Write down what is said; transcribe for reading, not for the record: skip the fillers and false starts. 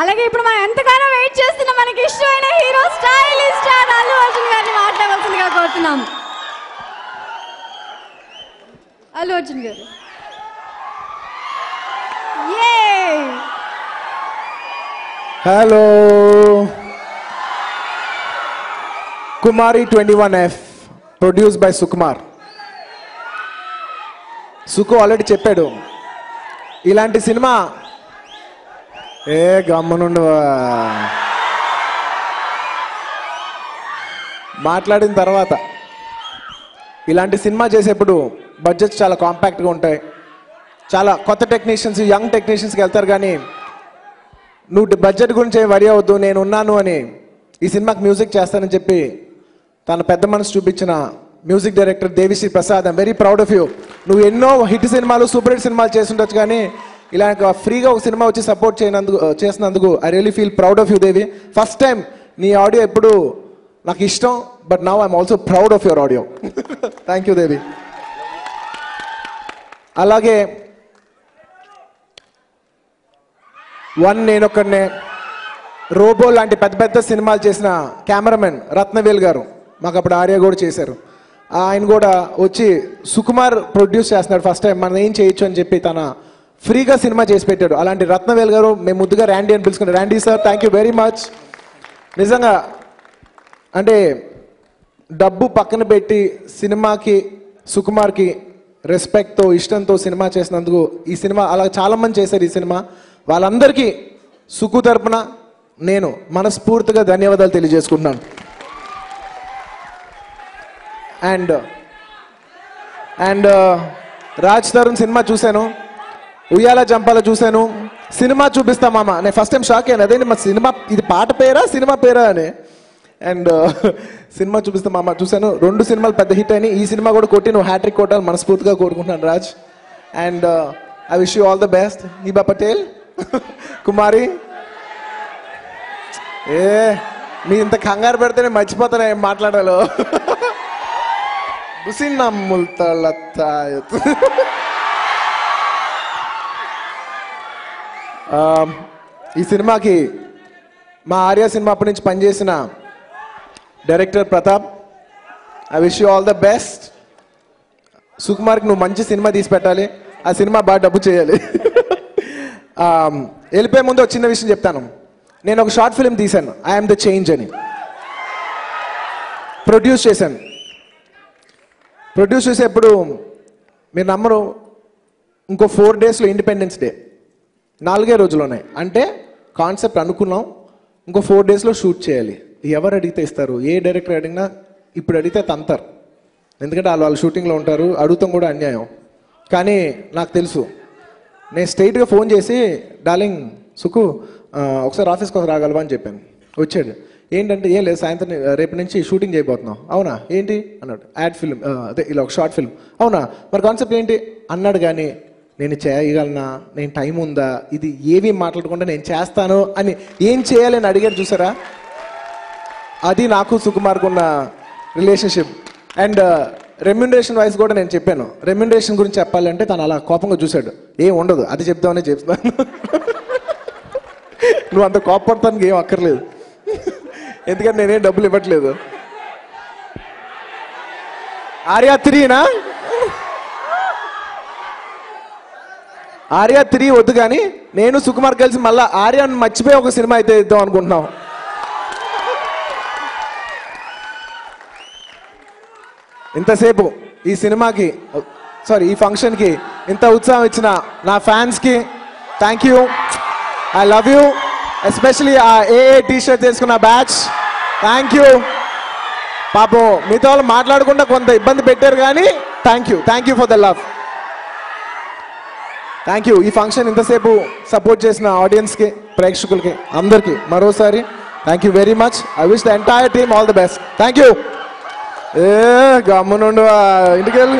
అలాగే ఇప్పుడు మనం ఎంతగానో వెయిట్ చేస్తున్న మనకి ఇష్టమైన hero stylish star Allu Arjun గారిని మాట్లాడవలసిందిగా కోరుతున్నాం. అల్లు అర్జున్ గారు. Hello Kumari 21F produce by Sukumar. Suku already చెప్పాడు ఇలాంటి సినిమా గమ్మనుండు మాట్లాడిన తర్వాత ఇలాంటి సినిమా చేసేప్పుడు బడ్జెట్స్ చాలా కాంపాక్ట్గా ఉంటాయి. చాలా కొత్త టెక్నీషియన్స్ యంగ్ టెక్నీషియన్స్కి వెళ్తారు. కానీ నువ్వు బడ్జెట్ గురించి వరి అవద్దు, నేను ఉన్నాను అని ఈ సినిమాకి మ్యూజిక్ చేస్తానని చెప్పి తన పెద్ద మనసు చూపించిన music director Devi Sri Prasad. I'm very proud of you. నువ్వు ఎన్నో హిట్ సినిమాలు సూపర్ హిట్ సినిమాలు చేస్తుండొచ్చు, కానీ ఇలా ఫ్రీగా ఒక సినిమా వచ్చి సపోర్ట్ చేసినందుకు I really feel proud of you Devi. First time నీ ఆడియో ఎప్పుడు నాకు ఇష్టం, but now I'm also proud of your audio. Thank you Devi. అలాగే నేనొక్కడనే రోబో లాంటి పెద్ద పెద్ద సినిమాలు చేసిన కెమెరామెన్ రత్నవేల్ గారు మాకు అప్పుడు ఆర్య కూడా చేశారు. ఆయన కూడా వచ్చి సుకుమార్ ప్రొడ్యూస్ చేస్తున్నాడు ఫస్ట్ టైం, మనం ఏం చేయొచ్చు అని చెప్పి తన ఫ్రీగా సినిమా చేసి పెట్టాడు. అలాంటి రత్నవేల్ గారు మేము ముద్దుగా ర్యాండీ అని పిలుచుకున్నాం. Randy sir, thank you very much. నిజంగా అంటే డబ్బు పక్కన పెట్టి సినిమాకి సుకుమార్కి రెస్పెక్ట్తో ఇష్టంతో సినిమా చేసినందుకు ఈ సినిమా అలా చాలామంది చేశారు ఈ సినిమా. వాళ్ళందరికీ సుకు తరపున నేను మనస్ఫూర్తిగా ధన్యవాదాలు తెలియజేసుకుంటున్నాను. అండ్ రాజ్ తరుణ్ సినిమా చూశాను, ఉయ్యాల జంపాల చూశాను. సినిమా చూపిస్తా మామ, నేను ఫస్ట్ టైం షాక్ అయ్యాను. అదేంటి మా సినిమా ఇది పాట పేరా సినిమా పేరా అని. అండ్ సినిమా చూపిస్తా మామ చూశాను. 2 సినిమాలు పెద్ద హిట్ అయినాయి. ఈ సినిమా కూడా కొట్టి నువ్వు హ్యాట్రిక్ కొట్టాలి మనస్ఫూర్తిగా కోరుకుంటున్నాను Raj. And I wish you all the best. Hiba Patel, Kumari. మీ ఇంత కంగారు పెడితేనే మర్చిపోతాను ఏం మాట్లాడాలో. ఈ సినిమాకి మా ఆర్య సినిమా అప్పటి నుంచి పనిచేసిన director Pratap, I wish you all the best. సుకుమార్కి నువ్వు మంచి సినిమా తీసి పెట్టాలి, ఆ సినిమా బాగా డబ్బు చేయాలి. వెళ్ళిపోయే ముందు ఒక చిన్న విషయం చెప్తాను. నేను ఒక షార్ట్ ఫిల్మ్ తీశాను, ఐఎమ్ ద చేంజ్ అని. ప్రొడ్యూస్ చేశాను. ప్రొడ్యూస్ చేసేప్పుడు మీరు నమ్మరు, ఇంకో 4 డేస్లో ఇండిపెండెన్స్ డే, 4 రోజులు ఉన్నాయి. అంటే కాన్సెప్ట్ అనుకున్నాం, ఇంకో 4 డేస్లో షూట్ చేయాలి. ఎవరు అడిగితే ఇస్తారు, ఏ డైరెక్టర్ అడిగినా ఇప్పుడు అడిగితే తంతారు, ఎందుకంటే వాళ్ళు షూటింగ్లో ఉంటారు, అడుగుతాం కూడా అన్యాయం. కానీ నాకు తెలుసు, నేను స్ట్రైట్గా ఫోన్ చేసి డార్లింగ్ సుకు ఒకసారి ఆఫీస్కి ఒకసారి రాగలవా అని చెప్పాను. వచ్చాడు. ఏంటంటే ఏం లేదు, సాయంత్రం రేపు నుంచి షూటింగ్ చేయబోతున్నాం. అవునా, ఏంటి అన్నాడు. యాడ్ ఫిల్మ్, అదే ఇలా ఒక షార్ట్ ఫిల్మ్. అవునా, మరి కాన్సెప్ట్ ఏంటి అన్నాడు. కానీ నేను చేయగలనా, నేను టైం ఉందా, ఇది ఏవి మాట్లాడకుండా నేను చేస్తాను అని ఏం చేయాలని అడిగాడు చూసారా. అది నాకు సుకుమార్కు ఉన్న రిలేషన్షిప్. అండ్ రెమ్యునరేషన్ వైజ్ కూడా నేను చెప్పాను. రెమ్యునరేషన్ గురించి చెప్పాలంటే తను అలా కోపంగా చూశాడు. ఏం ఉండదు, అది చెప్తామనే చెప్తాను. నువ్వు అంత కోపడతానికి ఏం అక్కర్లేదు, ఎందుకంటే నేనేం డబ్బులు ఇవ్వట్లేదు. ఆర్య 3నా, ఆర్య 3 వద్దు, కానీ నేను సుకుమార్ కలిసి మళ్ళీ ఆర్యాన్ని మర్చిపోయి ఒక సినిమా అయితే ఇద్దాం అనుకుంటున్నాం. ఇంతసేపు ఈ సినిమాకి ఈ ఫంక్షన్కి ఇంత ఉత్సాహం ఇచ్చిన నా ఫ్యాన్స్కి thank you. I love you. Especially ఆ AA టీషర్ట్ చేసుకున్న బ్యాచ్, థ్యాంక్ యూ. పాపం మీతో వాళ్ళు మాట్లాడకుండా కొంత ఇబ్బంది పెట్టారు, కానీ thank you for the love. Thank you. ఈ ఫంక్షన్ ఇంతసేపు సపోర్ట్ చేసిన ఆడియన్స్కి, ప్రేక్షకులకి అందరికీ మరోసారి thank you very much. I wish the entire team all the best. Thank you. గమ్మునుండు ఇంటికి వెళ్ళి